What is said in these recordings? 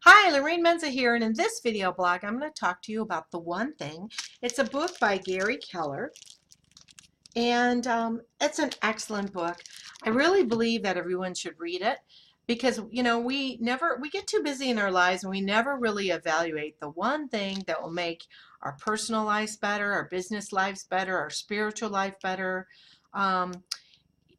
Hi, Lorraine Menza here, and in this video blog, I'm going to talk to you about The One Thing. It's a book by Gary Keller, and it's an excellent book. I really believe that everyone should read it because, we get too busy in our lives and we never really evaluate the one thing that will make our personal lives better, our business lives better, our spiritual life better. Um,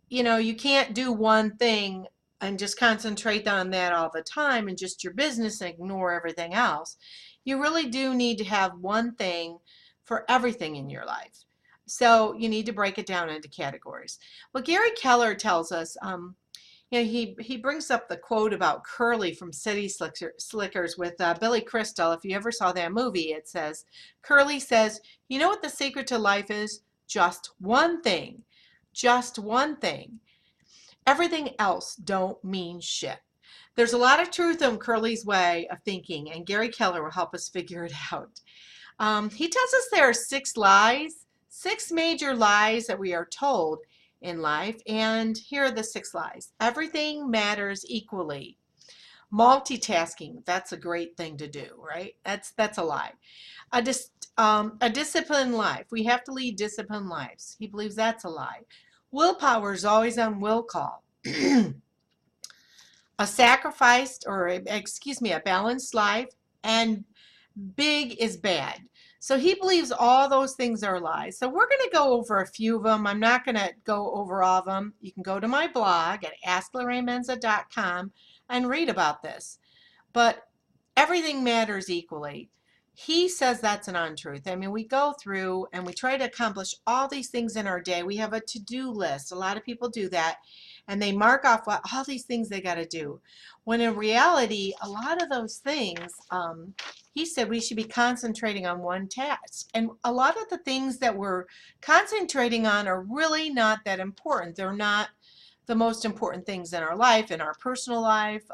you can't do one thing and just concentrate on that all the time and just your business and ignore everything else. You really do need to have one thing for everything in your life. So you need to break it down into categories. Well, Gary Keller tells us, he brings up the quote about Curly from City Slickers with Billy Crystal. If you ever saw that movie, it says, Curly says, you know what the secret to life is? Just one thing. Just one thing. Everything else don't mean shit. There's a lot of truth in Curly's way of thinking, and Gary Keller will help us figure it out. He tells us there are six major lies that we are told in life, and here are the six lies. Everything matters equally. Multitasking, that's a great thing to do, right? That's a lie. A disciplined life. We have to lead disciplined lives. He believes that's a lie. Willpower is always on will call. A sacrificed, or excuse me, a balanced life, and big is bad. So he believes all those things are lies. So we're going to go over a few of them. I'm not going to go over all of them. You can go to my blog at asklorrainemenza.com and read about this. But everything matters equally. He says that's an untruth. I mean, we go through and we try to accomplish all these things in our day. We have a to-do list. A lot of people do that, and they mark off all these things they got to do. When in reality, a lot of those things, he said we should be concentrating on one task. And a lot of the things that we're concentrating on are really not that important. They're not the most important things in our life, in our personal life,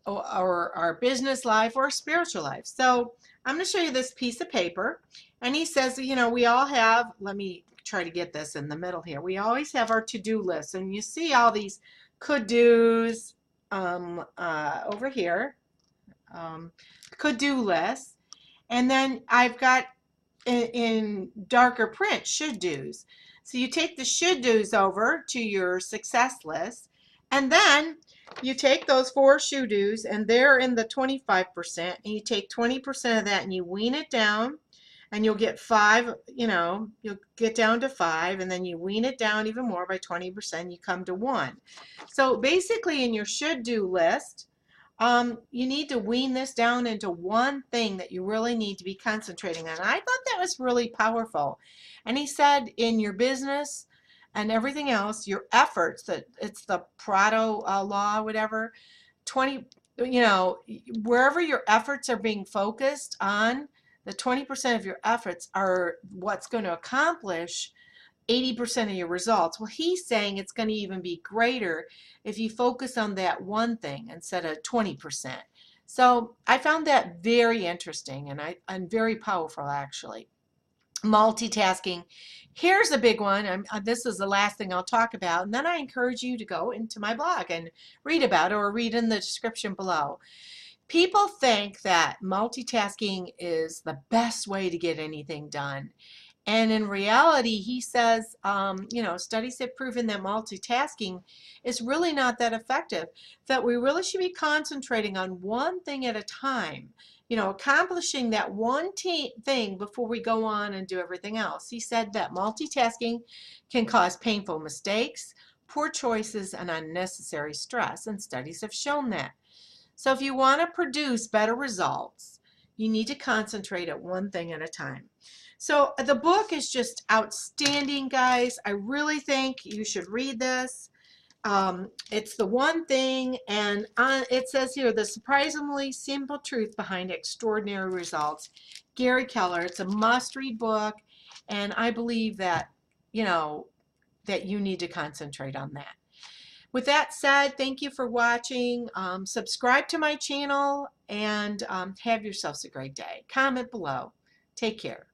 or our business life or spiritual life. So I'm going to show you this piece of paper, and he says, we all have, let me try to get this in the middle here. We always have our to-do list, and you see all these could-dos over here, could-do lists, and then I've got in darker print should-dos. So you take the should-dos over to your success list, and then you take those four should-dos, and they're in the 25%, and you take 20% of that and you wean it down, and you'll get you'll get down to 5, and then you wean it down even more by 20%, you come to 1. So basically in your should-do list, you need to wean this down into one thing that you really need to be concentrating on. I thought that was really powerful. And he said in your business and everything else, your efforts, that it's the Pareto law, whatever, 20, wherever your efforts are being focused on, the 20% of your efforts are what's going to accomplish 80% of your results. Well, he's saying it's going to even be greater if you focus on that one thing instead of 20%. So I found that very interesting and very powerful, actually. Multitasking. Here's a big one. This is the last thing I'll talk about, and then I encourage you to go into my blog and read about it or read in the description below. People think that multitasking is the best way to get anything done. And in reality, he says, studies have proven that multitasking is really not that effective, that we really should be concentrating on one thing at a time, accomplishing that one thing before we go on and do everything else. He said that multitasking can cause painful mistakes, poor choices, and unnecessary stress, and studies have shown that. So if you want to produce better results, you need to concentrate at one thing at a time. So the book is just outstanding, guys. I really think you should read this. It's the one thing, and it says here, the surprisingly simple truth behind extraordinary results. Gary Keller. It's a must-read book, and I believe that, that you need to concentrate on that. With that said, thank you for watching. Subscribe to my channel, and have yourselves a great day. Comment below. Take care.